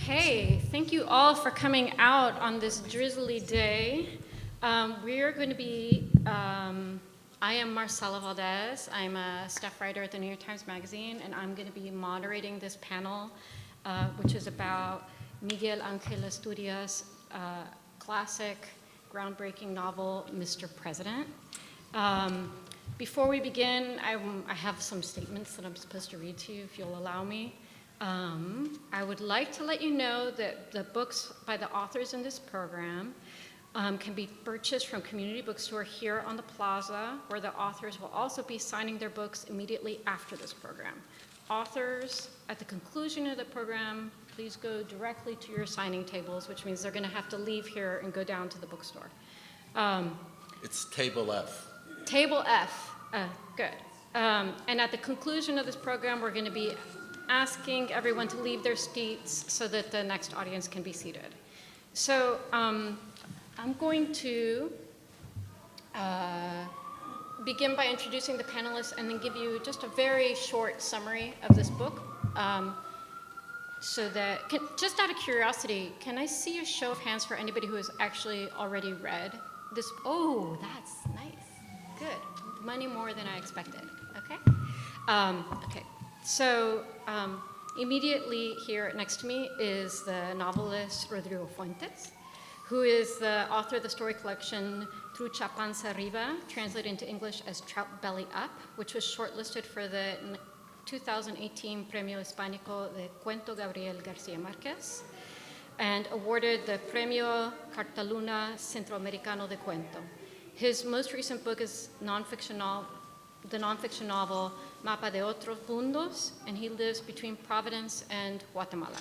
Okay, thank you all for coming out on this drizzly day. We are going to be, I am Marcela Valdes. I'm a staff writer at the New York Times Magazine, and I'm going to be moderating this panel, which is about Miguel Ángel Asturias' classic, groundbreaking novel, Mr. President. Before we begin, I have some statements that I'm supposed to read to you, if you'll allow me. I would like to let you know that the books by the authors in this program can be purchased from Community Bookstore here on the plaza, where the authors will also be signing their books immediately after this program. Authors, at the conclusion of the program, please go directly to your signing tables, which means they're going to have to leave here and go down to the bookstore. It's table F. Table F, good. And at the conclusion of this program, we're going to be asking everyone to leave their seats so that the next audience can be seated. So I'm going to begin by introducing the panelists and then give you just a very short summary of this book. So that, just out of curiosity, can I see a show of hands for anybody who has actually already read this? Oh, that's nice. Good. Money more than I expected. Okay. Okay. So immediately here next to me is the novelist Rodrigo Fuentes, who is the author of the story collection Trucha Panza Arriba, translated into English as Trout Belly Up, which was shortlisted for the 2018 Premio Hispánico de Cuento Gabriel García Márquez, and awarded the Premio Cartaluna Centroamericano de Cuento. His most recent book is the nonfiction novel Mapa de Otros Mundos, and he lives between Providence and Guatemala.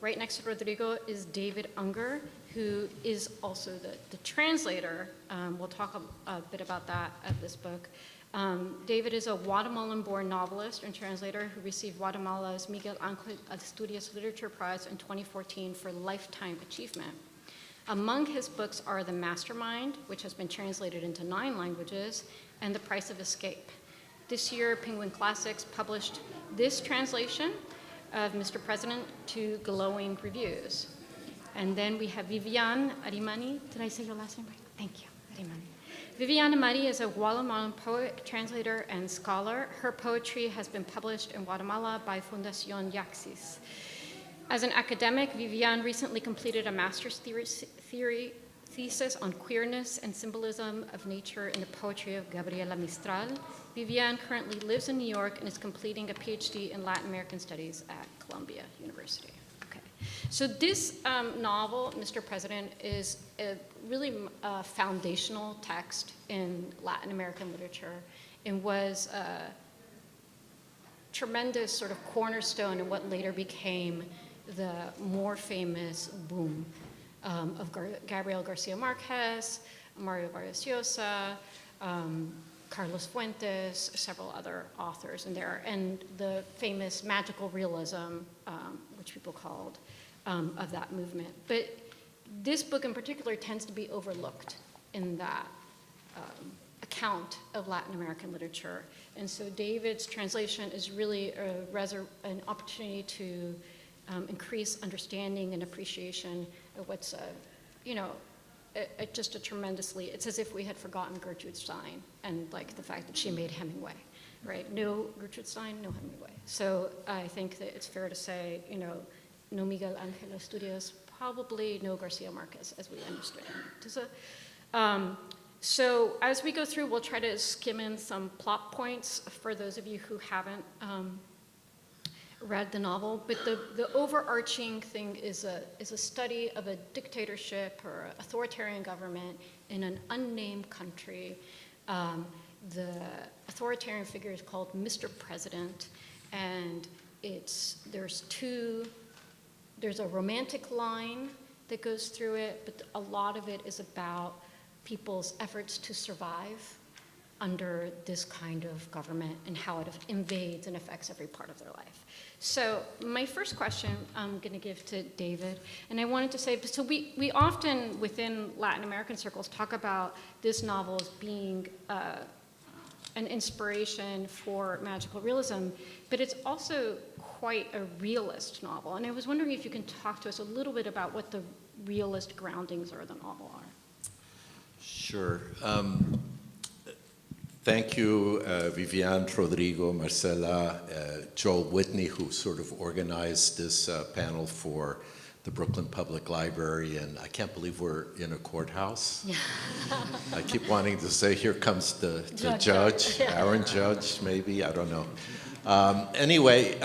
Right next to Rodrigo is David Unger, who is also the translator. We'll talk a bit about that of this book. David is a Guatemalan-born novelist and translator who received Guatemala's Miguel Ángel Asturias Literature Prize in 2014 for lifetime achievement. Among his books are The Mastermind, which has been translated into 9 languages, and The Price of Escape. This year, Penguin Classics published this translation of Mr. President to glowing reviews. And then we have Vivian Arimany. Did I say your last name right? Thank you, Arimany. Vivian Arimany is a Guatemalan poet, translator, and scholar. Her poetry has been published in Guatemala by Fundación Yaxis. As an academic, Vivian recently completed a master's thesis on queerness and symbolism of nature in the poetry of Gabriela Mistral. Vivian currently lives in New York and is completing a PhD in Latin American Studies at Columbia University. Okay. So this novel, Mr. President, is a really foundational text in Latin American literature and was a tremendous sort of cornerstone in what later became the more famous boom of Gabriel Garcia Marquez, Mario Vargas Llosa, Carlos Fuentes, several other authors in there, and the famous magical realism, which people called, of that movement. But this book in particular tends to be overlooked in that account of Latin American literature. And so David's translation is really an opportunity to increase understanding and appreciation of what's, just a tremendously, it's as if we had forgotten Gertrude Stein and like the fact that she made Hemingway, right? No Gertrude Stein, no Hemingway. So I think that it's fair to say, no Miguel Ángel Asturias, probably no Garcia Marquez as we understand it. So as we go through, we'll try to skim in some plot points for those of you who haven't read the novel, but the overarching thing is a study of a dictatorship or authoritarian government in an unnamed country. The authoritarian figure is called Mr. President, and there's a romantic line that goes through it, but a lot of it is about people's efforts to survive under this kind of government and how it invades and affects every part of their life. So my first question I'm going to give to David, and I wanted to say, so we often within Latin American circles talk about this novel as being an inspiration for magical realism, but it's also quite a realist novel. And I was wondering if you can talk to us a little bit about what the realist groundings of the novel are. Sure. Thank you, Vivian, Rodrigo, Marcela, Joel Whitney, who sort of organized this panel for the Brooklyn Public Library, and I can't believe we're in a courthouse. Yeah. I keep wanting to say, here comes the judge, Aaron Judge, maybe, I don't know. Anyway,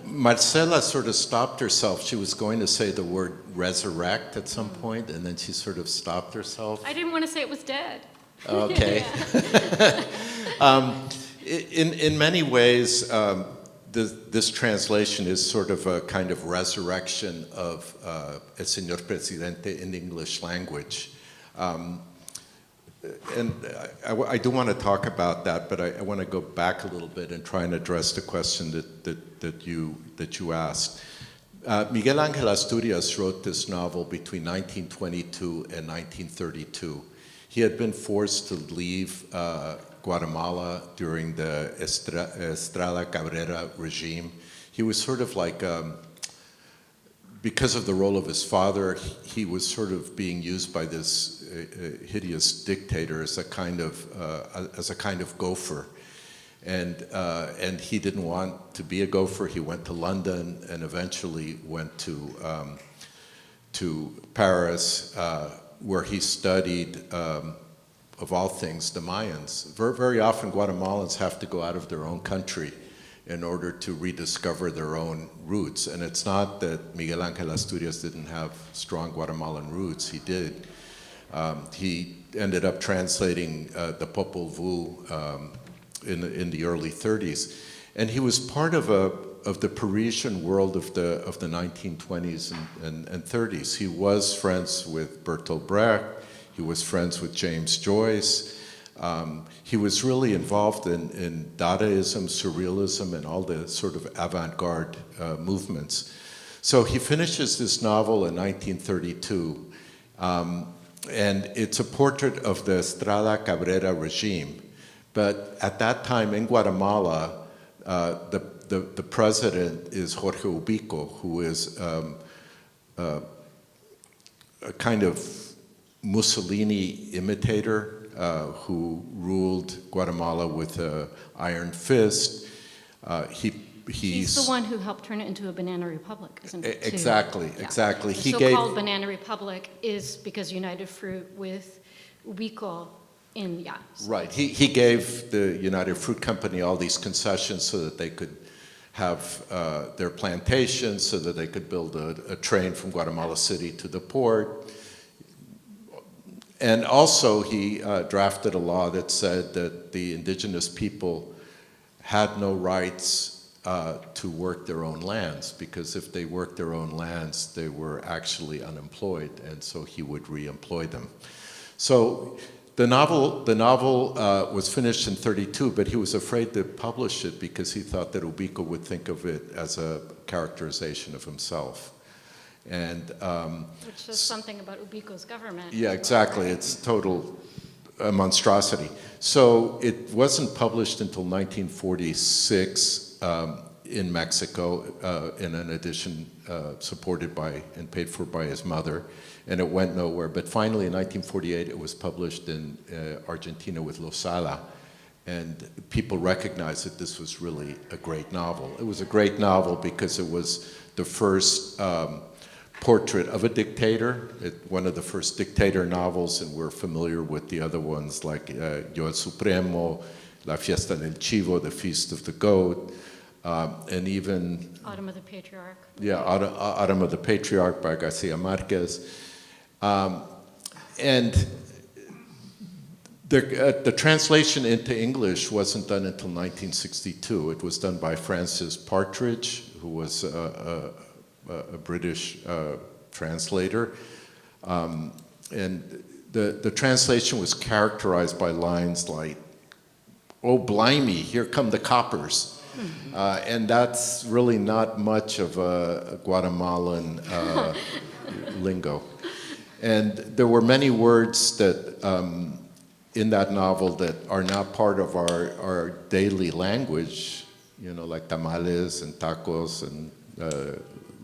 Marcela sort of stopped herself. She was going to say the word resurrect at some point, and then she sort of stopped herself. I didn't want to say it was dead. Okay. In many ways, this translation is sort of a kind of resurrection of El Señor Presidente in the English language. And I do want to talk about that, but I want to go back a little bit and try and address the question that you asked. Miguel Ángel Asturias wrote this novel between 1922 and 1932. He had been forced to leave Guatemala during the Estrada Cabrera regime. He was sort of like, because of the role of his father, he was sort of being used by this hideous dictator as a kind of gopher. And he didn't want to be a gopher. He went to London and eventually went to Paris, where he studied, of all things, the Mayans. Very often Guatemalans have to go out of their own country in order to rediscover their own roots. And it's not that Miguel Ángel Asturias didn't have strong Guatemalan roots, he did. He ended up translating the Popol Vuh in the early 30s. And he was part of the Parisian world of the 1920s and 30s. He was friends with Bertolt Brecht. He was friends with James Joyce. He was really involved in Dadaism, surrealism, and all the sort of avant-garde movements. So he finishes this novel in 1932, and it's a portrait of the Estrada Cabrera regime. But at that time in Guatemala, the president is Jorge Ubico, who is a kind of Mussolini imitator who ruled Guatemala with an iron fist. He's the one who helped turn it into a banana republic, isn't it? Exactly, yeah. exactly. The so-called banana republic is because United Fruit with Ubico in, yeah. Right, he gave the United Fruit Company all these concessions so that they could have their plantations, so that they could build a train from Guatemala City to the port. And also he drafted a law that said that the indigenous people had no rights to work their own lands, because if they worked their own lands, they were actually unemployed, and so he would re-employ them. So the novel was finished in 32, but he was afraid to publish it because he thought that Ubico would think of it as a characterization of himself. And which says something about Ubico's government. Yeah, exactly. It's total monstrosity. So it wasn't published until 1946 in Mexico in an edition supported by and paid for by his mother, and it went nowhere. But finally in 1948 it was published in Argentina with Luiselli, and people recognized that this was really a great novel. It was a great novel because it was the first portrait of a dictator, one of the first dictator novels, and we're familiar with the other ones like Yo el Supremo, La Fiesta del Chivo, The Feast of the Goat, and even Autumn of the Patriarch. Yeah, Autumn of the Patriarch by Garcia Marquez. And the translation into English wasn't done until 1962. It was done by Francis Partridge, who was a British translator. And the translation was characterized by lines like, "Oh, blimey, here come the coppers." And that's really not much of a Guatemalan lingo. And there were many words that in that novel that are not part of our daily language, like tamales and tacos and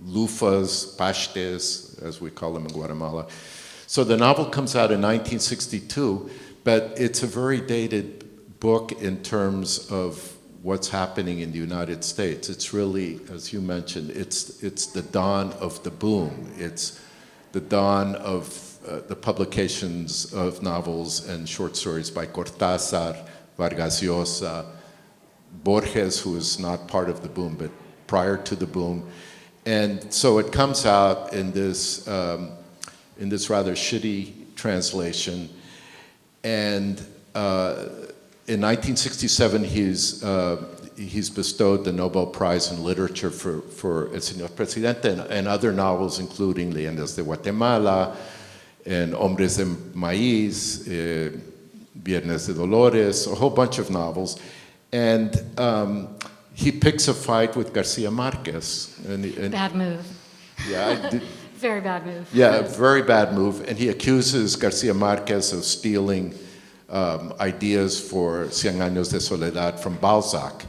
lufas, pastes, as we call them in Guatemala. So the novel comes out in 1962, but it's a very dated book in terms of what's happening in the United States. It's really, as you mentioned, it's the dawn of the boom. It's the dawn of the publications of novels and short stories by Cortázar, Vargas Llosa, Borges, who is not part of the boom, but prior to the boom. And so it comes out in this rather shitty translation. And in 1967, he's bestowed the Nobel Prize in Literature for El Señor Presidente and other novels, including Leyendas de Guatemala, and Hombres de Maíz, Viernes de Dolores, a whole bunch of novels. And he picks a fight with Garcia Marquez. And Bad move. Yeah, Very bad move. yeah, very bad move. And he accuses Garcia Marquez of stealing ideas for Cien Años de Soledad from Balzac.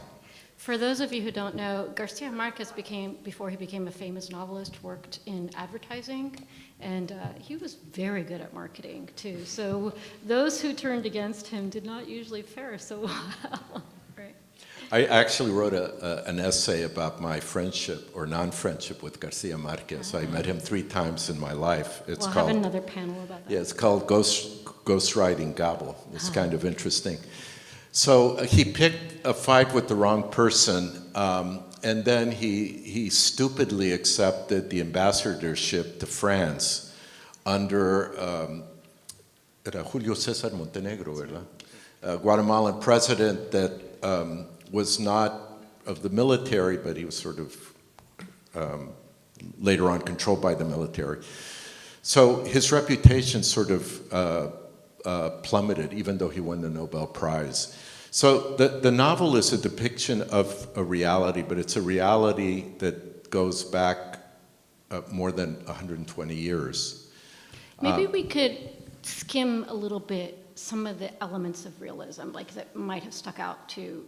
For those of you who don't know, Garcia Marquez before he became a famous novelist, worked in advertising, and he was very good at marketing too. So those who turned against him did not usually fare so well, right? I actually wrote an essay about my friendship or non-friendship with Garcia Marquez. I met him 3 times in my life. We'll have another panel about that. Yeah, it's called Ghostwriting Gobble. It's kind of interesting. So he picked a fight with the wrong person, and then he stupidly accepted the ambassadorship to France under era Julio César Montenegro, ¿verdad? Guatemalan president that was not of the military, but he was sort of later on controlled by the military. So his reputation sort of plummeted, even though he won the Nobel Prize. So the novel is a depiction of a reality, but it's a reality that goes back more than 120 years. Maybe we could skim a little bit some of the elements of realism, like that might have stuck out to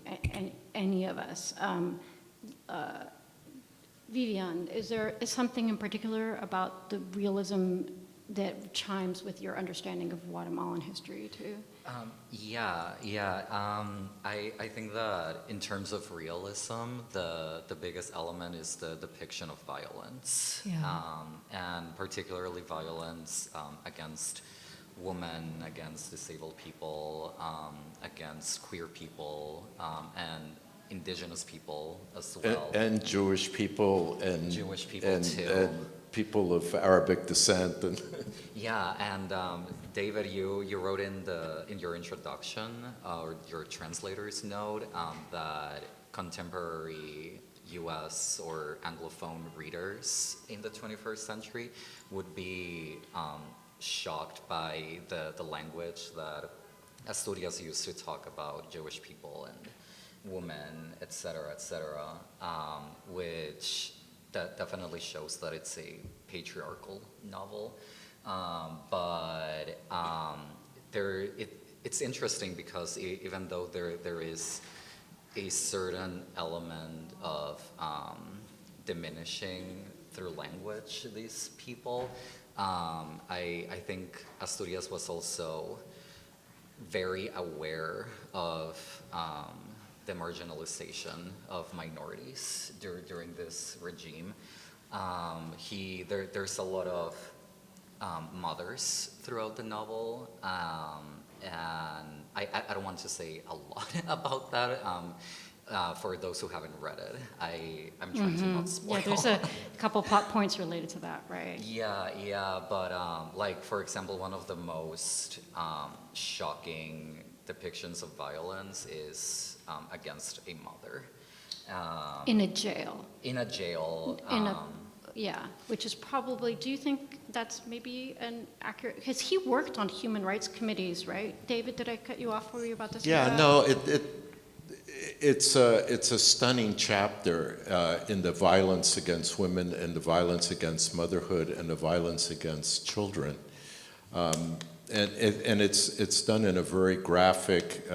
any of us. Vivian, is something in particular about the realism that chimes with your understanding of Guatemalan history too? I think that in terms of realism, the biggest element is the depiction of violence, and particularly violence against women, against disabled people, against queer people, and indigenous people as well. And Jewish people and Jewish people too. And people of Arabic descent. And David, you wrote in your introduction or your translator's note that contemporary U.S. or Anglophone readers in the 21st century would be shocked by the language that Asturias used to talk about Jewish people and women, etc., which that definitely shows that it's a patriarchal novel. But it's interesting because even though there is a certain element of diminishing through language these people, I think Asturias was also very aware of the marginalization of minorities during this regime. There's a lot of mothers throughout the novel, and I don't want to say a lot about that. For those who haven't read it, I'm trying to not spoil. Yeah, there's a couple plot points related to that, right? But like for example, one of the most shocking depictions of violence is against a mother. In a jail. In a jail. Which is probably, do you think that's maybe an accurate, because he worked on human rights committees, right? David, did I cut you off? Were you about to say that? No, it's a stunning chapter in the violence against women and the violence against motherhood and the violence against children. and it's done in a very graphic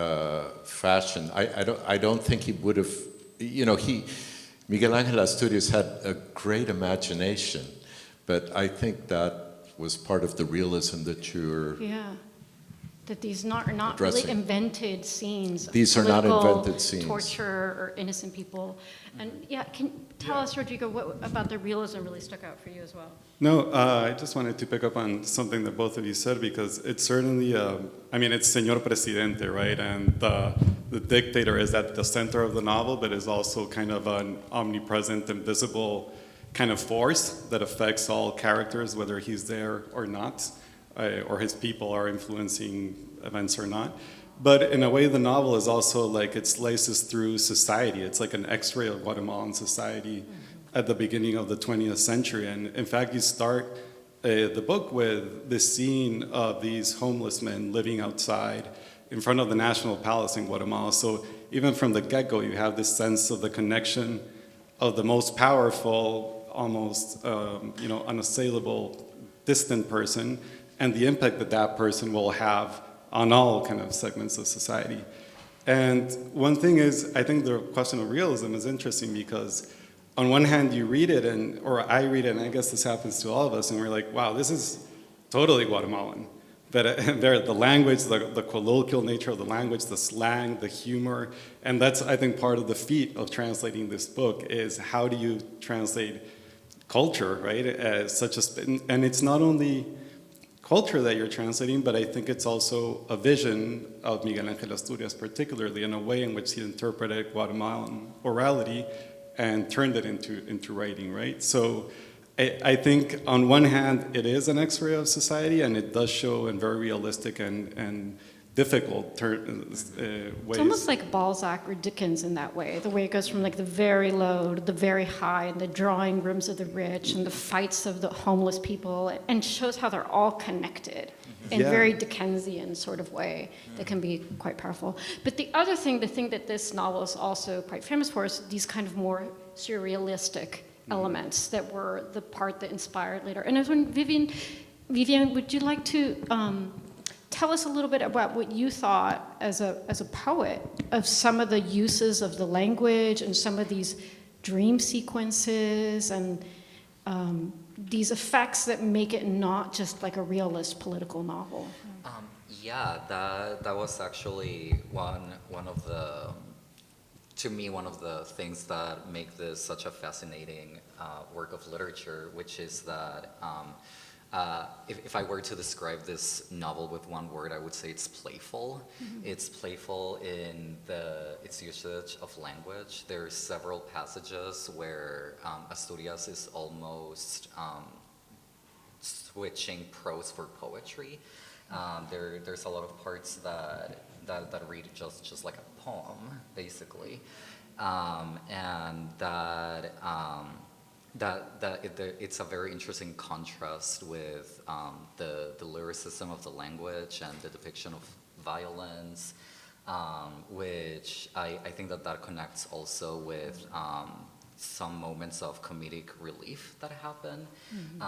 fashion. I don't think he would have, Miguel Ángel Asturias had a great imagination, but I think that was part of the realism that you're that these are not addressing. really invented scenes. Of These are not political invented scenes. Torture or innocent people. And can you tell us, Rodrigo, what about the realism really stuck out for you as well? No, I just wanted to pick up on something that both of you said, because it's certainly, it's Señor Presidente, right? And the dictator is at the center of the novel, but is also kind of an omnipresent, invisible kind of force that affects all characters, whether he's there or not, or his people are influencing events or not. But in a way, the novel is also like it slices through society. It's like an X-ray of Guatemalan society at the beginning of the 20th century. And in fact, you start the book with this scene of these homeless men living outside in front of the National Palace in Guatemala. So even from the get-go, you have this sense of the connection of the most powerful, almost unassailable, distant person, and the impact that that person will have on all kind of segments of society. And one thing is, I think the question of realism is interesting because on one hand you read it, or I read it, and I guess this happens to all of us, and we're like, wow, this is totally Guatemalan. But the language, the colloquial nature of the language, the slang, the humor, and that's, I think, part of the feat of translating this book is how do you translate culture, right? And it's not only culture that you're translating, but I think it's also a vision of Miguel Ángel Asturias, particularly in a way in which he interpreted Guatemalan orality and turned it into writing, right? So I think on one hand, it is an X-ray of society, and it does show in very realistic and difficult ways. It's almost like Balzac or Dickens in that way, the way it goes from like the very low to the very high, and the drawing rooms of the rich and the fights of the homeless people, and shows how they're all connected in a very Dickensian sort of way that can be quite powerful. But the thing that this novel is also quite famous for is these kind of more surrealistic elements that were the part that inspired later. And I was wondering, Vivian, would you like to tell us a little bit about what you thought as a poet of some of the uses of the language and some of these dream sequences and these effects that make it not just like a realist political novel? That was actually one of the things that make this such a fascinating work of literature, which is that if I were to describe this novel with one word, I would say it's playful. Mm-hmm. It's playful in its usage of language. There are several passages where Asturias is almost switching prose for poetry. There's a lot of parts that read just like a poem, basically, and it's a very interesting contrast with the lyricism of the language and the depiction of violence, which I think that connects also with some moments of comedic relief that happen. Mm-hmm.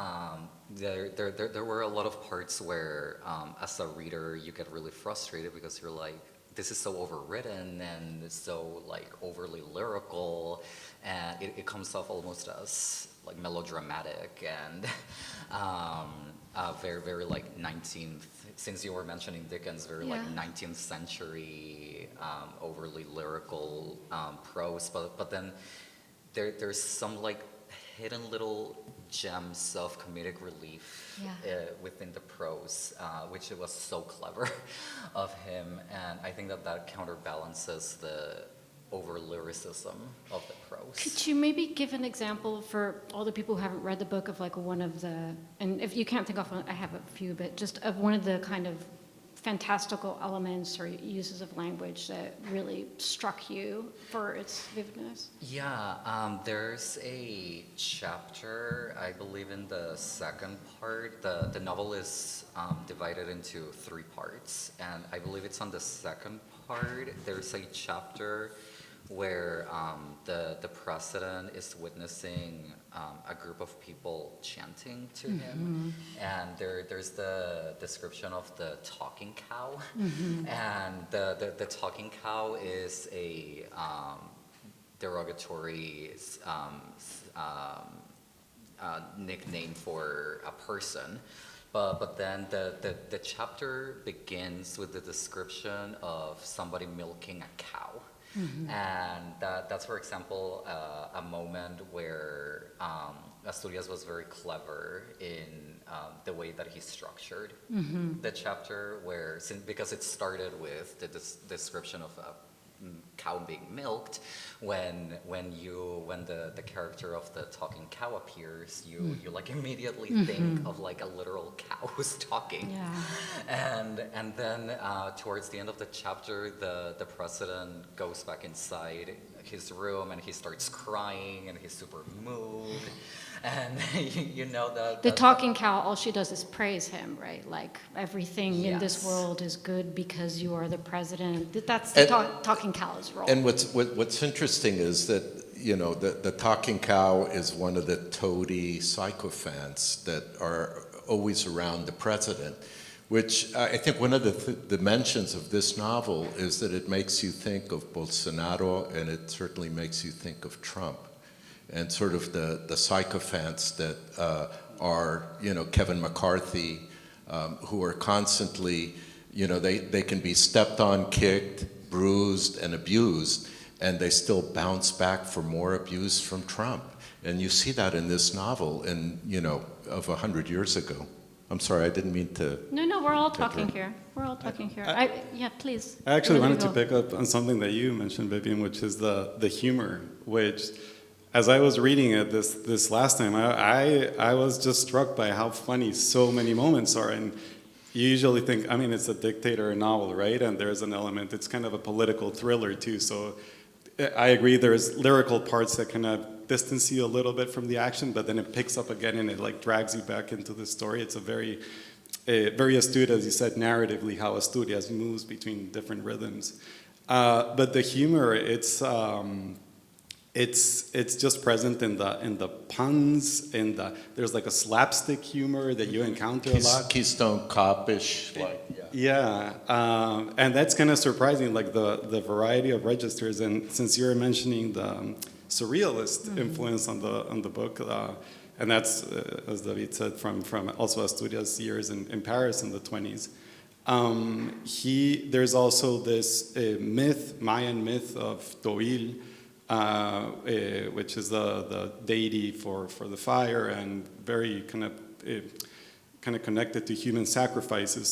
There were a lot of parts where, as a reader, you get really frustrated because you're like, this is so overwritten and so like overly lyrical, and it comes off almost as like melodramatic and very, very like 19th, since you were mentioning Dickens, very like 19th century overly lyrical prose, but then there's some like hidden little gems of comedic relief within the prose, which it was so clever of him, and I think that counterbalances the over lyricism of the prose. Could you maybe give an example for all the people who haven't read the book of like one of the, and if you can't think of one, I have a few, but just of one of the kind of fantastical elements or uses of language that really struck you for its vividness? There's a chapter, I believe in the second part. The novel is divided into 3 parts, and I believe it's on the second part. There's a chapter where the president is witnessing a group of people chanting to him, and there's the description of the talking cow, and the talking cow is a derogatory nickname for a person. But then the chapter begins with the description of somebody milking a cow. And that's, for example, a moment where Asturias was very clever in the way that he structured the chapter, because it started with the description of a cow being milked. When the character of the talking cow appears, you like immediately think of like a literal cow who's talking. And then towards the end of the chapter, the president goes back inside his room and he starts crying and he's super moved. And you know that The talking cow, all she does is praise him, right? Like, everything in this world is good because you are the president. That's the talking cow's role. And what's interesting is that, you know, the talking cow is one of the toady sycophants that are always around the president, which I think one of the dimensions of this novel is that it makes you think of Bolsonaro, and it certainly makes you think of Trump. And sort of the sycophants that are, you know, Kevin McCarthy, who are constantly, you know, they can be stepped on, kicked, bruised, and abused, and they still bounce back for more abuse from Trump. And you see that in this novel, you know, of 100 years ago. I'm sorry, I didn't mean to. No, we're all talking here. We're all talking here. Yeah, please. I actually wanted to Rodrigo. pick up on something that you mentioned, Vivian, which is the humor, which, as I was reading it this last time, I was just struck by how funny so many moments are. And you usually think, I mean, it's a dictator novel, right? And there's an element, it's kind of a political thriller too. So I agree, there's lyrical parts that kind of distance you a little bit from the action, but then it picks up again and it like drags you back into the story. It's a very astute, as you said, narratively, how Asturias moves between different rhythms. But the humor, it's just present in the puns, there's like a slapstick humor that you encounter a lot. Keystone Cop-ish, like, yeah. And that's kind of surprising, like the variety of registers. And since you're mentioning the surrealist influence on the book, and that's, as David said, from also Asturias' years in Paris in the 20s. There's also this Mayan myth of Toil, which is the deity for the fire, and very kind of connected to human sacrifices.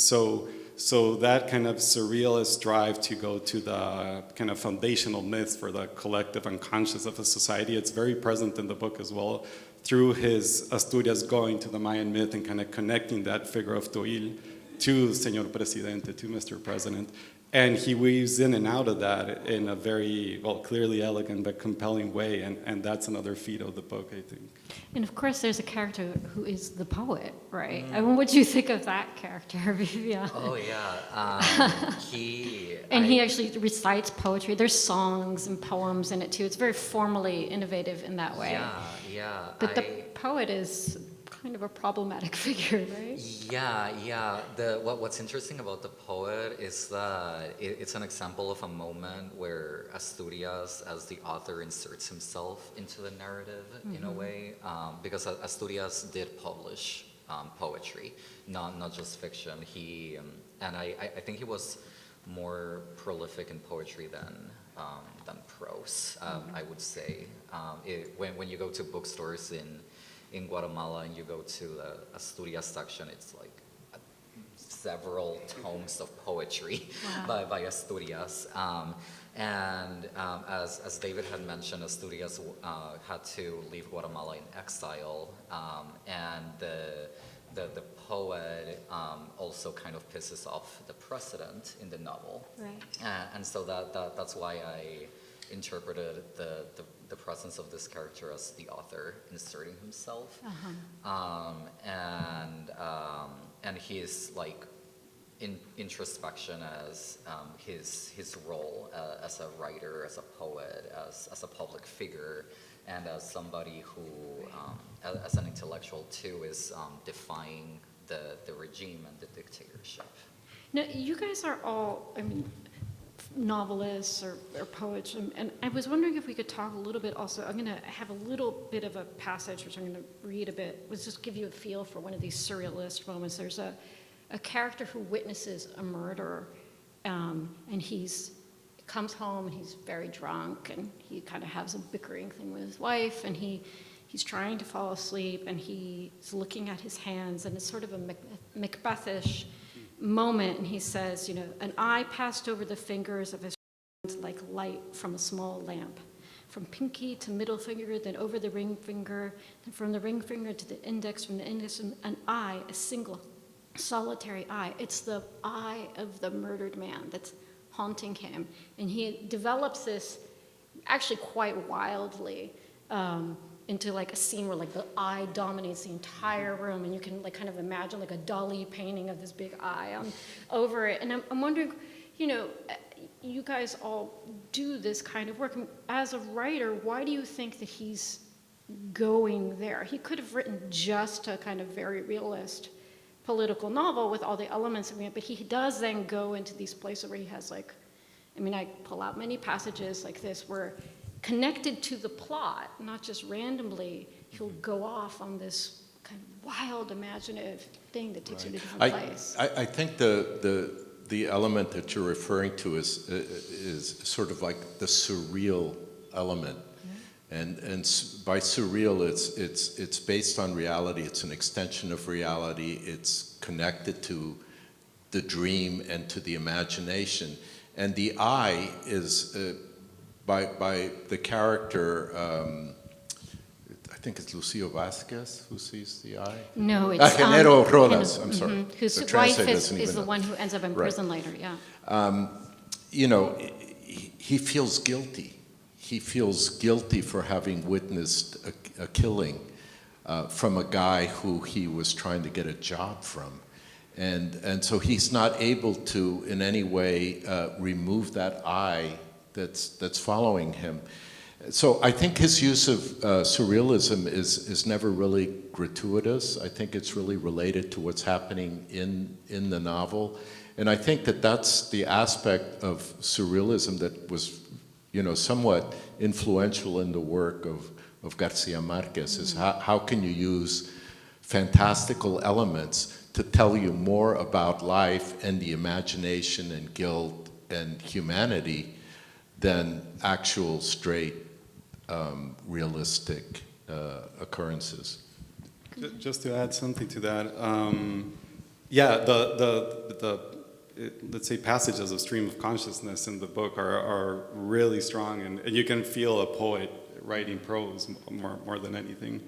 So that kind of surrealist drive to go to the kind of foundational myths for the collective unconscious of a society, it's very present in the book as well, through his Asturias going to the Mayan myth and kind of connecting that figure of Toil to Señor Presidente, to Mr. President. And he weaves in and out of that in a very, well, clearly elegant but compelling way, and that's another feat of the book, I think. And of course, there's a character who is the poet, right? I mean, what do you think of that character, Vivian? Oh yeah, He actually recites poetry. There's songs and poems in it too. It's very formally innovative in that way. Yeah. But the poet is kind of a problematic figure, right? Yeah. What's interesting about the poet is that it's an example of a moment where Asturias, as the author, inserts himself into the narrative in a way, because Asturias did publish poetry, not just fiction. And I think he was more prolific in poetry than prose. I would say when you go to bookstores in Guatemala and you go to the Asturias section, it's like several tomes of poetry by Asturias. And as David had mentioned, Asturias had to leave Guatemala in exile, and the poet also kind of pisses off the president in the novel. Right. And so that's why I interpreted the presence of this character as the author inserting himself. And he is like introspection as his role as a writer, as a poet, as a public figure, and as somebody who, as an intellectual too, is defying the regime and the dictatorship. Now, you guys are all, I mean, novelists or poets, and I was wondering if we could talk a little bit also. I'm going to have a little bit of a passage, which I'm going to read a bit. Let's just give you a feel for one of these surrealist moments. There's a character who witnesses a murder, and comes home and he's very drunk, and he kind of has a bickering thing with his wife, and he's trying to fall asleep, and he's looking at his hands, and it's sort of a Macbethish moment, and he says, you know, an eye passed over the fingers of his hands like light from a small lamp, from pinky to middle finger, then over the ring finger, then from the ring finger to the index, from the index, an eye, a single, solitary eye. It's the eye of the murdered man that's haunting him, and he develops this actually quite wildly into like a scene where like the eye dominates the entire room, and you can like kind of imagine like a Dali painting of this big eye over it. And I'm wondering, you know, you guys all do this kind of work. As a writer, why do you think that he's going there? He could have written just a kind of very realist political novel with all the elements of it, but he does then go into these places where he has like, I mean, I pull out many passages like this where connected to the plot, not just randomly, he'll go off on this kind of wild, imaginative thing that takes you to a different place. I think the element that you're referring to is sort of like the surreal element, and by surreal, it's based on reality. It's an extension of reality. It's connected to the dream and to the imagination, and the I is. By the character, I think it's Lucio Vasquez who sees the eye? No, it's Genero Rodas, I'm sorry. Whose The wife translator is doesn't even the know. one who ends up in prison later, yeah. You know, he feels guilty. He feels guilty for having witnessed a killing from a guy who he was trying to get a job from. And so he's not able to, in any way, remove that eye that's following him. So I think his use of surrealism is never really gratuitous. I think it's really related to what's happening in the novel. And I think that's the aspect of surrealism that was, you know, somewhat influential in the work of Garcia Marquez, is how can you use fantastical elements to tell you more about life and the imagination and guilt and humanity than actual straight realistic occurrences. Just to add something to that, yeah, the let's say passages of stream of consciousness in the book are really strong, and you can feel a poet writing prose more than anything.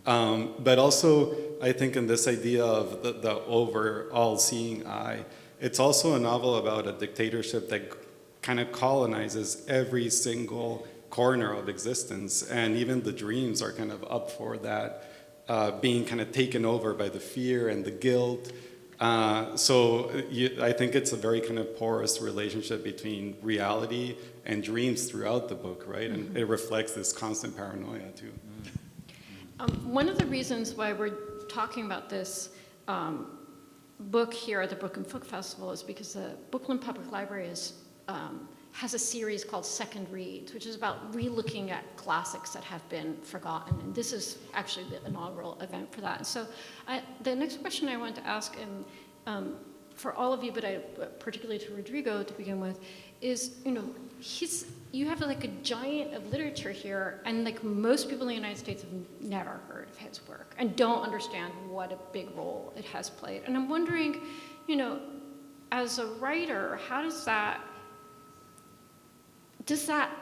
But also, I think in this idea of the overall seeing eye, it's also a novel about a dictatorship that kind of colonizes every single corner of existence, and even the dreams are kind of up for that, being kind of taken over by the fear and the guilt. So I think it's a very kind of porous relationship between reality and dreams throughout the book, right? And it reflects this constant paranoia too. One of the reasons why we're talking about this book here at the Brooklyn Book Festival is because the Brooklyn Public Library has a series called Second Reads, which is about re-looking at classics that have been forgotten. And this is actually the inaugural event for that. And so the next question I wanted to ask, for all of you, but particularly to Rodrigo to begin with, is, you know, you have like a giant of literature here, and like most people in the United States have never heard of his work and don't understand what a big role it has played. And I'm wondering, you know, as a writer, how does that,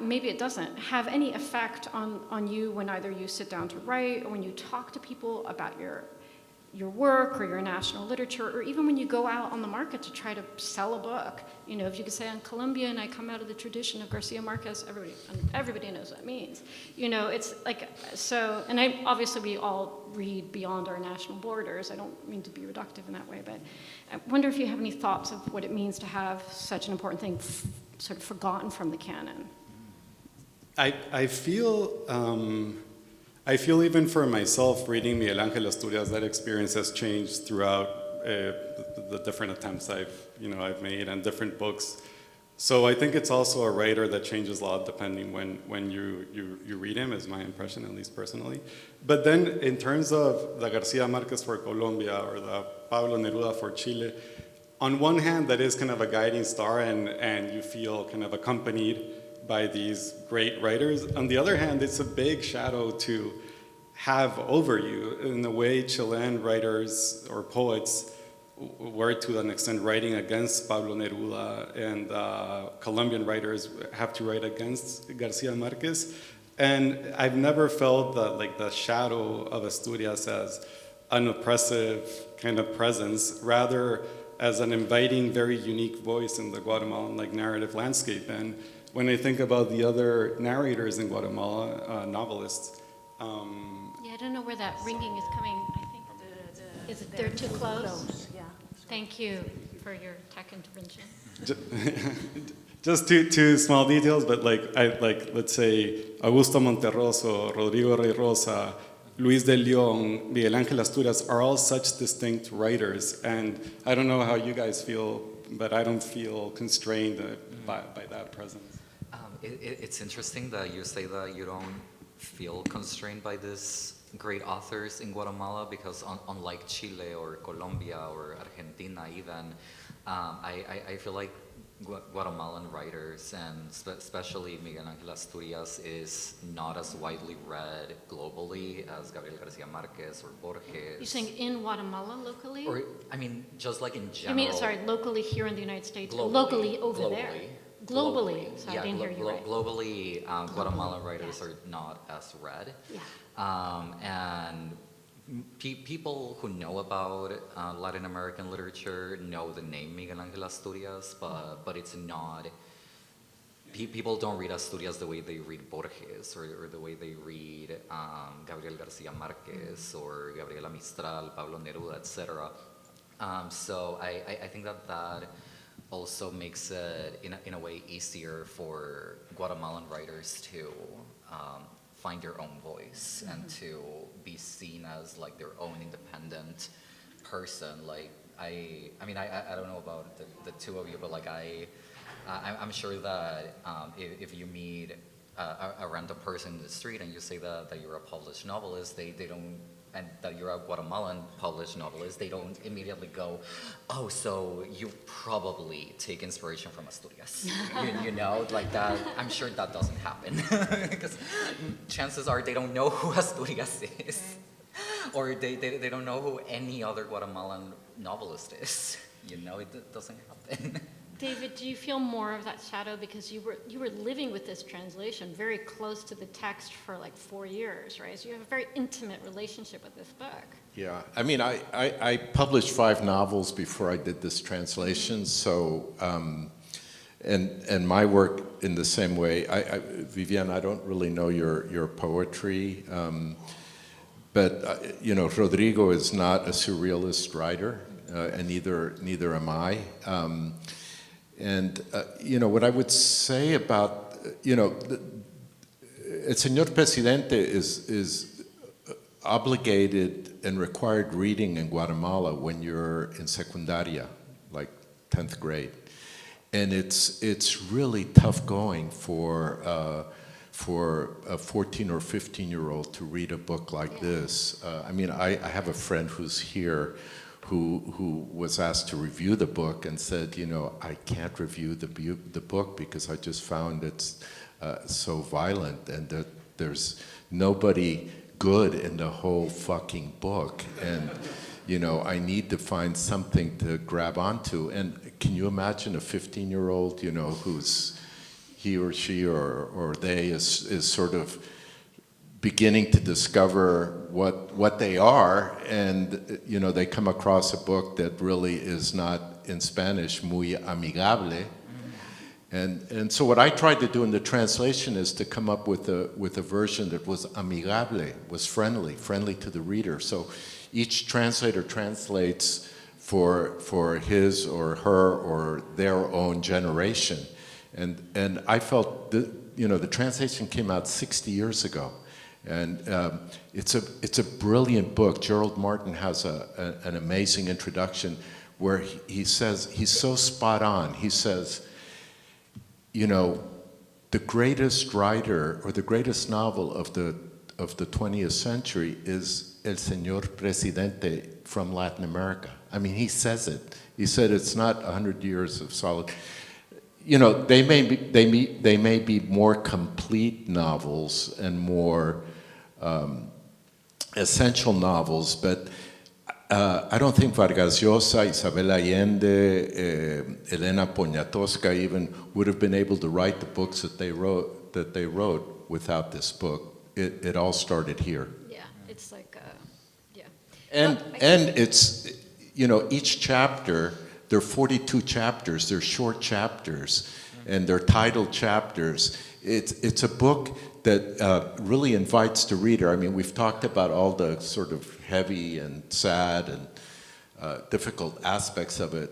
maybe it doesn't, have any effect on you when either you sit down to write or when you talk to people about your your work or your national literature, or even when you go out on the market to try to sell a book. If you could say, I'm Colombian, I come out of the tradition of Garcia Marquez, everybody knows what it means. It's like, so, and obviously we all read beyond our national borders. I don't mean to be reductive in that way, but I wonder if you have any thoughts of what it means to have such an important thing sort of forgotten from the canon. I feel even for myself, reading Miguel Ángel Asturias, that experience has changed throughout the different attempts I've made and different books. So I think it's also a writer that changes a lot depending when you read him, is my impression, at least personally. But then in terms of the Garcia Marquez for Colombia or the Pablo Neruda for Chile, on one hand, that is kind of a guiding star and you feel kind of accompanied by these great writers. On the other hand, it's a big shadow to have over you in the way Chilean writers or poets were to an extent writing against Pablo Neruda, and Colombian writers have to write against Garcia Marquez. And I've never felt the shadow of Asturias as an oppressive kind of presence, rather as an inviting, very unique voice in the Guatemalan narrative landscape. And when I think about the other narrators in Guatemala, novelists. Yeah, I don't know where that ringing is coming. I think is it they're too close? Yeah. Thank you for your tech intervention. Just two small details, but let's say Augusto Monterroso, Rodrigo Reyrosa, Luis de Leon, Miguel Ángel Asturias are all such distinct writers, and I don't know how you guys feel, but I don't feel constrained by that presence. It's interesting that you say that you don't feel constrained by these great authors in Guatemala, because unlike Chile or Colombia or Argentina even, I feel like Guatemalan writers, and especially Miguel Ángel Asturias, is not as widely read globally as Gabriel Garcia Marquez or Borges. You're saying in Guatemala locally? Or, just like in general. You mean, sorry, locally here in the United States? Globally, Or locally over globally, there? Globally. So yeah, I didn't hear you right. Globally, Guatemalan writers are not as read. Yeah. And people who know about Latin American literature know the name Miguel Ángel Asturias, but it's not. People don't read Asturias the way they read Borges or the way they read Gabriel Garcia Marquez or Gabriela Mistral, Pablo Neruda, etc. So I think that also makes it in a way easier for Guatemalan writers to find their own voice and to be seen as their own independent person. I don't know about the two of you, but I'm sure that if you meet a random person in the street and you say that you're a published novelist, they don't, and that you're a Guatemalan published novelist, they don't immediately go, oh, so you probably take inspiration from Asturias. That. I'm sure that doesn't happen, because chances are they don't know who Asturias is, or they don't know who any other Guatemalan novelist is. It doesn't happen. David, do you feel more of that shadow because you were living with this translation very close to the text for 4 years, right? So you have a very intimate relationship with this book. Yeah, I published 5 novels before I did this translation, so, and my work in the same way. Vivian, I don't really know your poetry, but, Rodrigo is not a surrealist writer, and neither am I. And, what I would say about, El Señor Presidente is obligated and required reading in Guatemala when you're in secundaria, 10th grade. And it's really tough going for a 14 or 15-year-old to read a book like this. I have a friend who's here who was asked to review the book and said, I can't review the book because I just found it's so violent and that there's nobody good in the whole fucking book. And, I need to find something to grab onto. And can you imagine a 15-year-old, who's he or she or they is sort of beginning to discover what they are, and they come across a book that really is not, in Spanish, muy amigable. And so what I tried to do in the translation is to come up with a version that was amigable, was friendly to the reader. So each translator translates for his or her or their own generation. And I felt the translation came out 60 years ago. And it's a brilliant book. Gerald Martin has an amazing introduction where he says, he's so spot on. He says, the greatest writer or the greatest novel of the 20th century is El Señor Presidente from Latin America. I mean, he says it. He said it's not 100 years of solid. They may be more complete novels and more essential novels, but I don't think Vargas Llosa, Isabel Allende, Elena Poniatowska even would have been able to write the books that they wrote without this book. It all started here. Yeah, it's like, yeah. And it's, each chapter, there are 42 chapters, they're short chapters, and they're titled chapters. It's a book that really invites the reader. I mean, we've talked about all the sort of heavy and sad and difficult aspects of it,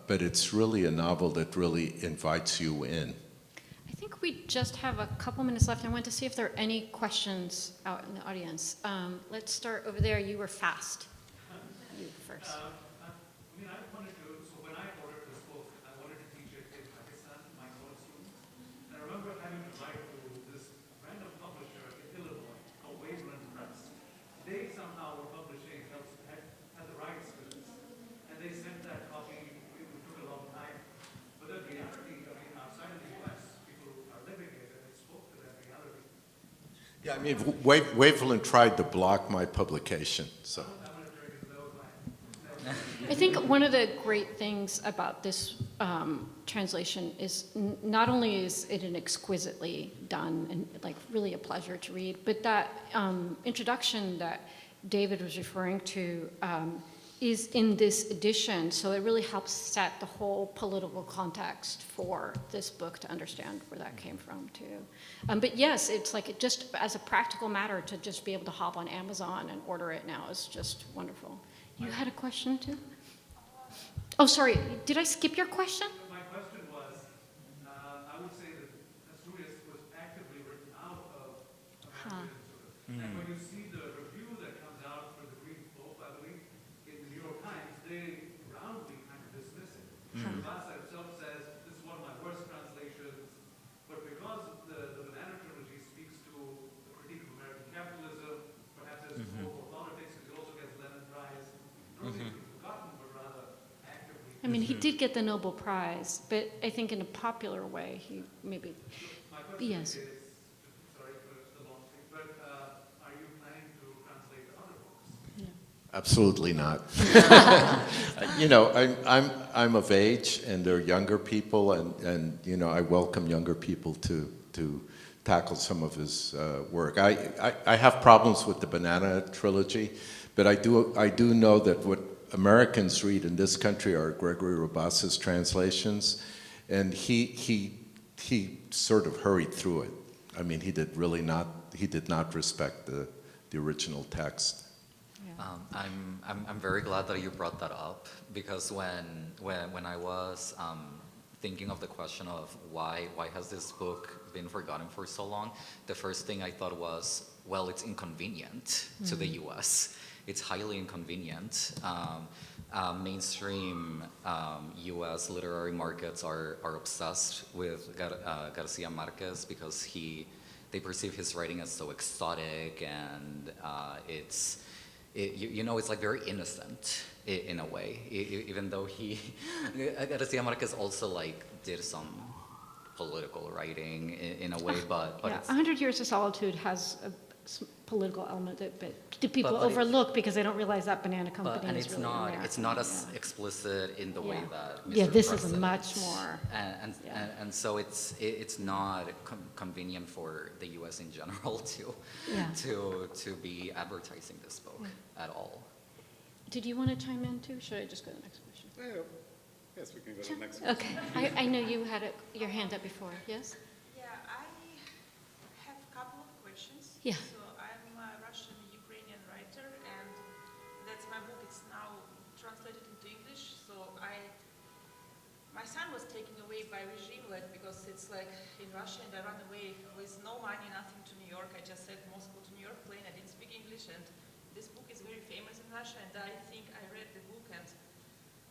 but it's really a novel that really invites you in. I think we just have a couple minutes left. I want to see if there are any questions out in the audience. Let's start over there. You were fast. You first. I wanted to, so when I ordered this book, I wanted to teach it in Pakistan to my college students. And I remember having to write to this random publisher in Illinois called Waveland Press. They somehow were publishing, had the rights to this. And they sent that copy, it took a long time. But the reality, outside of the US, people are living it and it spoke to that reality. Yeah, I mean, Waveland tried to block my publication, so. I think one of the great things about this translation is not only is it an exquisitely done and like really a pleasure to read, but that introduction that David was referring to is in this edition, so it really helps set the whole political context for this book to understand where that came from too. But yes, it's like just as a practical matter to just be able to hop on Amazon and order it now is just wonderful. You had a question too? Oh, sorry, did I skip your question? My question was, I would say that Asturias was actively written out of American sort of. And when you see the review that comes out for the Green Pope, I believe, in the New York Times, they roundly kind of dismiss it. The Vasa itself says, this is one of my worst translations, but because the Banana trilogy speaks to the critique of American capitalism, perhaps as for politics, because it also gets Lenin Prize, not only forgotten, but rather actively. I mean, he did get the Nobel Prize, but I think in a popular way, he maybe, My question yes. is, sorry for the long thing, but are you planning to translate other books? Absolutely not. I'm of age, and they're younger people, and I welcome younger people to tackle some of his work. I have problems with the Banana trilogy, but I do know that what Americans read in this country are Gregory Rabas's translations, and he sort of hurried through it. I mean, he did not respect the original text. I'm very glad that you brought that up, because when I was thinking of the question of why has this book been forgotten for so long, the first thing I thought was, well, it's inconvenient to the U.S. It's highly inconvenient. Mainstream U.S. literary markets are obsessed with Garcia Marquez because they perceive his writing as so exotic, and it's like very innocent in a way, even though Garcia Marquez also like did some political writing in a way, but Yeah, it's, 100 Years of Solitude has political element that do people But it- overlook because they don't realize that banana company But, and is it's really not, American. it's not as Yeah. explicit in the way Yeah. that Mr. Yeah, this is President, much more. And and so it's not convenient for the U.S. in general Yeah. to be advertising this book at all. Did you want to chime in too? Should I just go to the next question? Yes, we can go to the next one. Okay, I know you had your hand up before, yes? Yeah, I have a couple of questions. Yeah. So I'm a Russian-Ukrainian writer, and that's my book. It's now translated into English. So my son was taken away by regime, like, because it's like in Russia, and I ran away with no money, nothing, to New York. I just said Moscow to New York plane. I didn't speak English, and this book is very famous in Russia, and I think I read the book, and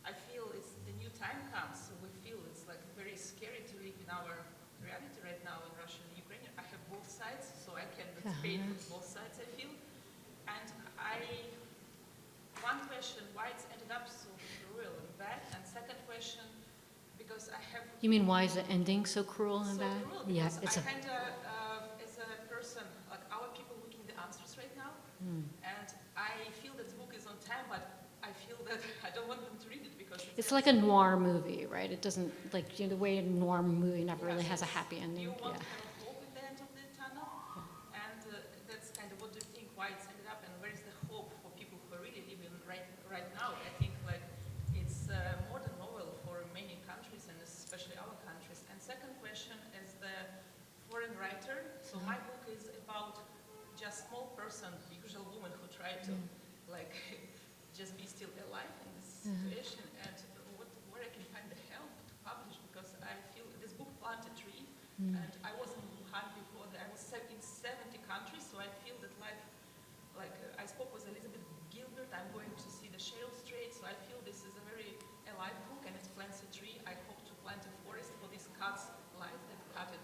I feel it's the new time comes, so we feel it's like very scary to live in our reality right now in Russia and Ukraine. I have both sides, so I can debate with both sides, I feel. And one question, why it's ended up so cruel and bad, and second question, because I have You mean why is the ending so cruel and so bad? cruel, Yeah, because it's I kind of, as a person, like our people looking the answers right now, and I feel that the book is on time, but I feel that I don't want them to read it because it's like a noir movie, right? It doesn't, like, you know, the way a noir movie never really has a happy ending. You want Yeah. to have hope at the end of the tunnel, and that's kind of what do you think, why it's ended up, and where is the hope for people who are really living right now? I think like it's more than novel for many countries, and especially our countries. And second question, as the foreign writer, so my book is about just small person, usual woman who try to like just be still alive in this situation, and where I can find the help to publish, because I feel this book planted a tree, and I was in Wuhan before that. I was in 70 countries, so I feel that life, like I spoke with Elizabeth Gilbert, I'm going to see the Cheryl Strait, so I feel this is a very alive book, and it plants a tree. I hope to plant a forest for this cat's life that cut it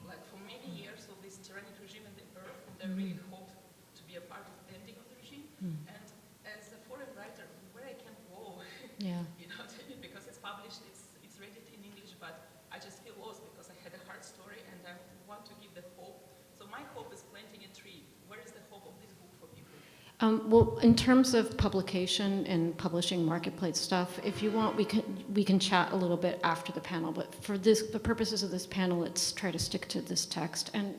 like for many years of this tyrannic regime in the earth, and I really hope to be a part of the ending of the regime. And as a foreign writer, where I can go, Yeah. you know what I mean? Because it's published, it's read it in English, but I just feel lost because I had a hard story and I want to give the hope. So my hope is planting a tree. Where is the hope of this book for people? Well, in terms of publication and publishing marketplace stuff, if you want, we can chat a little bit after the panel. But for the purposes of this panel, let's try to stick to this text. And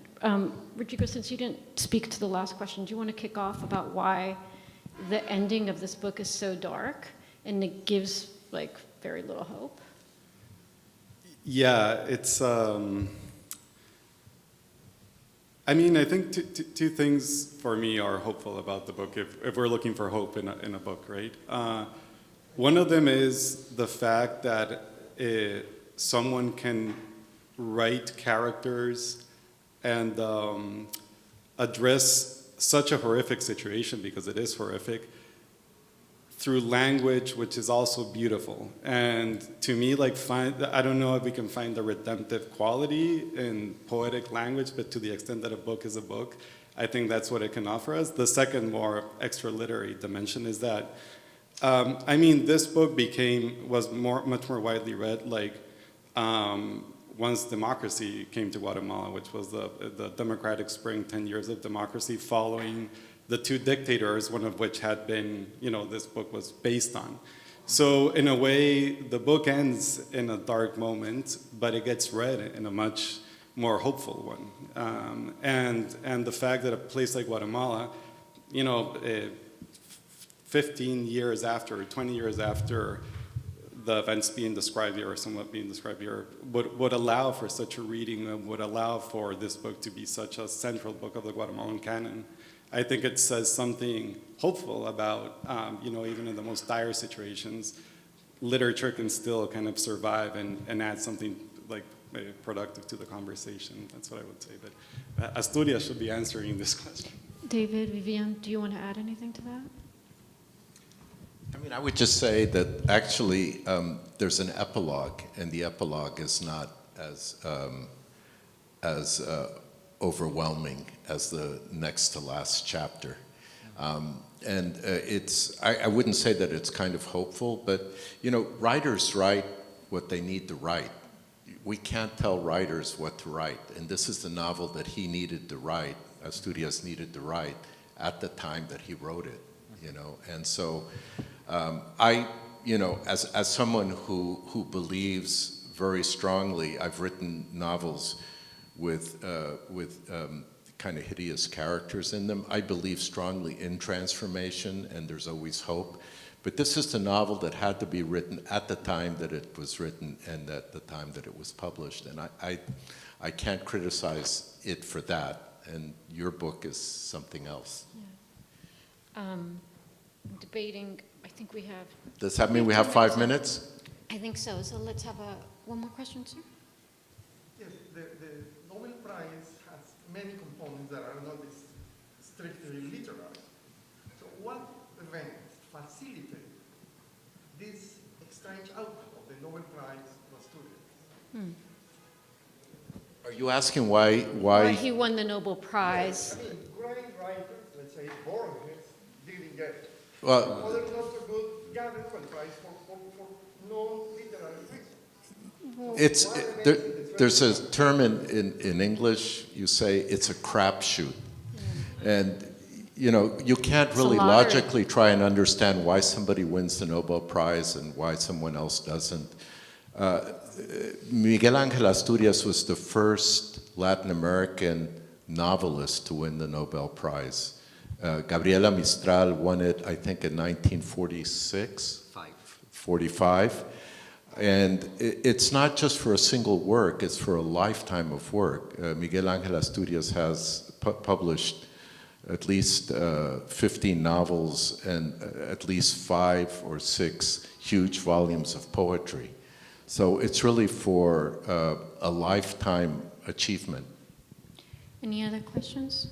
Rodrigo, since you didn't speak to the last question, do you want to kick off about why the ending of this book is so dark and it gives like very little hope? Yeah, it's. I mean, I think two things for me are hopeful about the book. If we're looking for hope in a book, right? One of them is the fact that someone can write characters and address such a horrific situation, because it is horrific, through language which is also beautiful. And to me, like, I don't know if we can find the redemptive quality in poetic language, but to the extent that a book is a book, I think that's what it can offer us. The second, more extra literary dimension is that, I mean, this book was much more widely read, like, once democracy came to Guatemala, which was the democratic spring, 10 years of democracy following the two dictators, one of which had been, this book was based on. So in a way, the book ends in a dark moment, but it gets read in a much more hopeful one. And the fact that a place like Guatemala, 15 years after, 20 years after the events being described here, or somewhat being described here, would allow for such a reading, and would allow for this book to be such a central book of the Guatemalan canon. I think it says something hopeful about, even in the most dire situations, literature can still kind of survive and add something like productive to the conversation. That's what I would say. But Asturias should be answering this question. David, Vivian, do you want to add anything to that? I mean, I would just say that actually there's an epilogue, and the epilogue is not as overwhelming as the next to last chapter. And I wouldn't say that it's kind of hopeful, but, writers write what they need to write. We can't tell writers what to write, and this is the novel that he needed to write, Asturias needed to write, at the time that he wrote it, you know. And so as someone who believes very strongly, I've written novels with kind of hideous characters in them. I believe strongly in transformation, and there's always hope. But this is the novel that had to be written at the time that it was written and at the time that it was published. And I can't criticize it for that. And your book is something else. Yeah. Debating, I think we have... Does that mean we have 5 minutes? I think so. So let's have one more question, sir. Yes, the Nobel Prize has many components that are not strictly literary. So what events facilitate this strange outcome of the Nobel Prize to Asturias? Are you asking why Why he won the Nobel Prize. I mean, great writers, let's say Borges, didn't get it. Well, Others not so good got the Nobel Prize for non-literary reasons. there's a term in English, you say it's a crapshoot. And you know, you can't really logically try and understand why somebody wins the Nobel Prize and why someone else doesn't. Miguel Ángel Asturias was the first Latin American novelist to win the Nobel Prize. Gabriela Mistral won it, I think, in 1946? 45. And it's not just for a single work, it's for a lifetime of work. Miguel Ángel Asturias has published at least 15 novels and at least 5 or 6 huge volumes of poetry. So it's really for a lifetime achievement. Any other questions?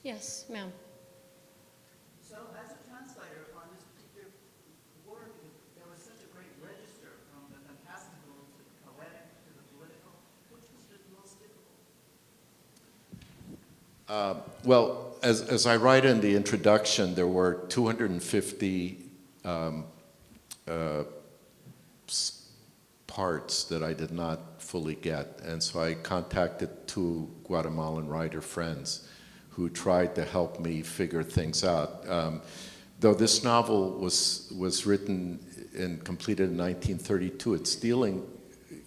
Yes, ma'am. So as a translator on this particular work, there was such a great register from the fantastical to the poetic to the political. Which was the most difficult? Well, as I write in the introduction, there were 250 parts that I did not fully get. And so I contacted 2 Guatemalan writer friends who tried to help me figure things out. Though this novel was written and completed in 1932, it's dealing,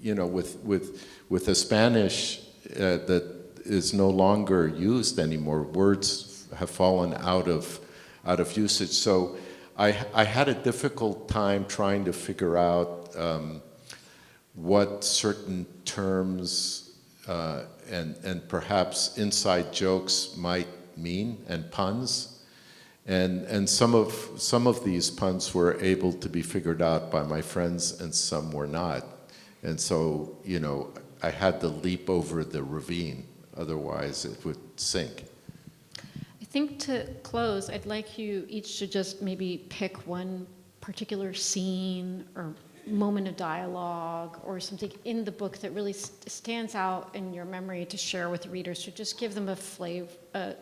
you know, with a Spanish that is no longer used anymore. Words have fallen out of usage. So I had a difficult time trying to figure out what certain terms and perhaps inside jokes might mean, and puns. And some of these puns were able to be figured out by my friends and some were not. And so, you know, I had to leap over the ravine, otherwise it would sink. I think to close, I'd like you each to just maybe pick one particular scene or moment of dialogue or something in the book that really stands out in your memory to share with the readers, to just give them a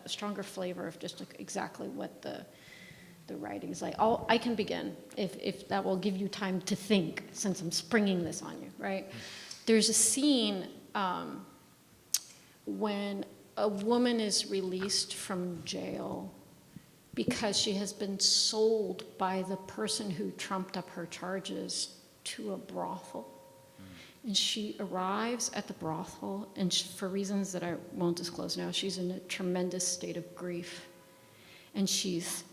stronger flavor of just like exactly what the writing is like. I can begin if that will give you time to think, since I'm springing this on you, right? There's a scene when a woman is released from jail because she has been sold by the person who trumped up her charges to a brothel. And she arrives at the brothel, and for reasons that I won't disclose now, she's in a tremendous state of grief. And she's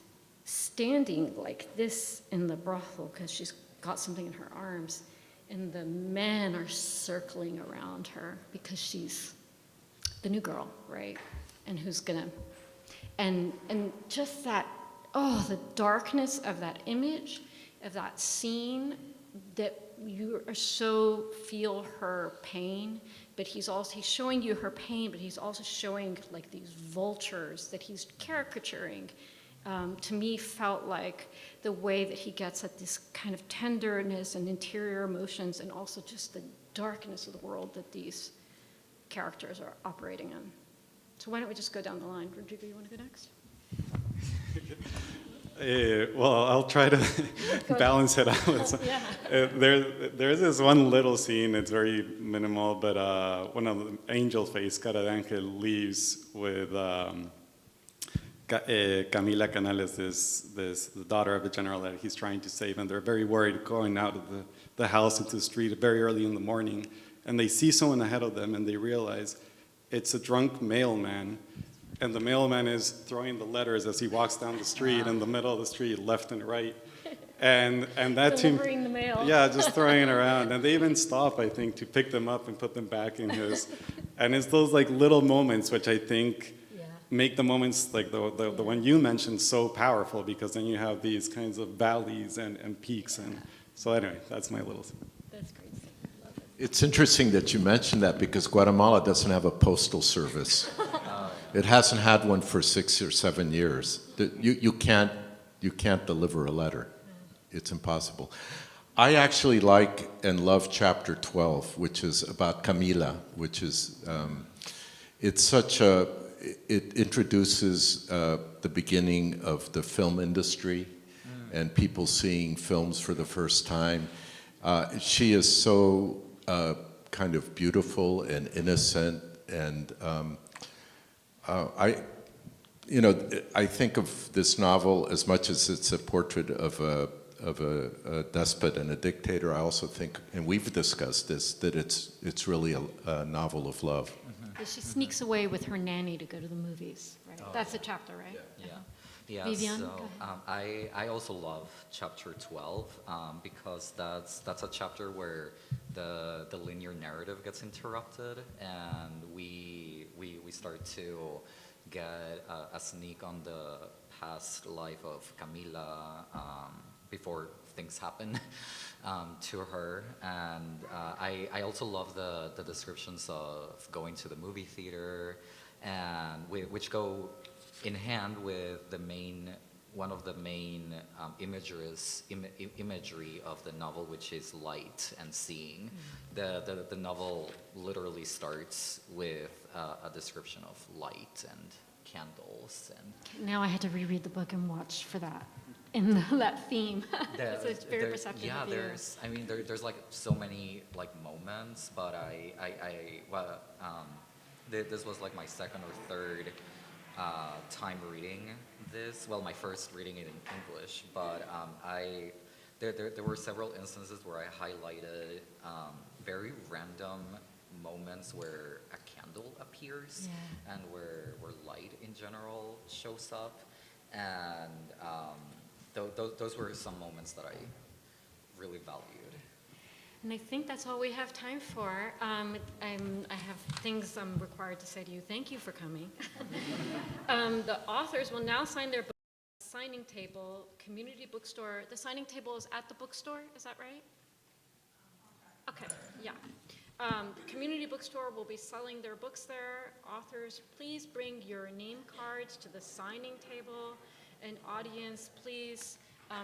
standing like this in the brothel because she's got something in her arms. And the men are circling around her because she's the new girl, right? And who's gonna, and just that, the darkness of that image, of that scene, that you are so feel her pain, but he's showing you her pain, but he's also showing like these vultures that he's caricaturing. To me, felt like the way that he gets at this kind of tenderness and interior emotions, and also just the darkness of the world that these characters are operating in. So why don't we just go down the line? Rodrigo, you want to go next? Well, I'll try to balance it out. Yeah. There's this one little scene, it's very minimal, but when an angel face, Cara de Ángel, leaves with Camila Canales, the daughter of a general that he's trying to save, and they're very worried going out of the house into the street very early in the morning, and they see someone ahead of them, and they realize it's a drunk mailman, and the mailman is throwing the letters as he walks down the street in the middle of the street, left and right. And that team, Delivering the mail. yeah, just throwing it around, and they even stop, I think, to pick them up and put them back in his. And it's those like little moments which I think make the moments like the one you mentioned so powerful, because then you have these kinds of valleys and peaks. And so anyway, that's my little. That's great. Love it. It's interesting that you mentioned that because Guatemala doesn't have a postal service. It hasn't had one for 6 or 7 years. You can't deliver a letter. It's impossible. I actually like and love chapter 12, which is about Camila, which is, it introduces the beginning of the film industry and people seeing films for the first time. She is so kind of beautiful and innocent, and I think of this novel as much as it's a portrait of a despot and a dictator. I also think, and we've discussed this, that it's really a novel of love. She sneaks away with her nanny to go to the movies, right? That's a chapter, right? Yeah. Vivian, So go I also love chapter 12 because that's a chapter where the linear narrative gets interrupted, and we start to get a sneak on the past life of Camila before things happen to her. And I also love the descriptions of going to the movie theater, and which go in hand with one of the main imagery of the novel, which is light and seeing. The novel literally starts with a description of light and candles. And Now I had to reread the book and watch for that, in that theme. So it's very perceptive. Yeah, of you. there's like so many like moments, but this was like my second or third time reading this. Well, my first reading it in English, but there were several instances where I highlighted very random moments where a candle appears and where light in general shows up, and those were some moments that I really valued. And I think that's all we have time for. I have things I'm required to say to you. Thank you for coming. The authors will now sign their book at the signing table, community bookstore. The signing table is at the bookstore, is that right? Okay, yeah. The community bookstore will be selling their books there. Authors, please bring your name cards to the signing table. And audience, please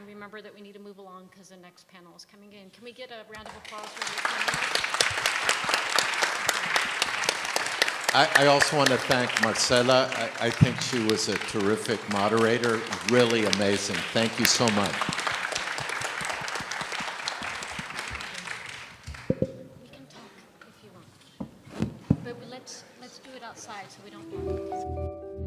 remember that we need to move along because the next panel is coming in. Can we get a round of applause for the panel? I also want to thank Marcela. I think she was a terrific moderator, really amazing. Thank you so much. We can talk if you want, but let's do it outside so we don't.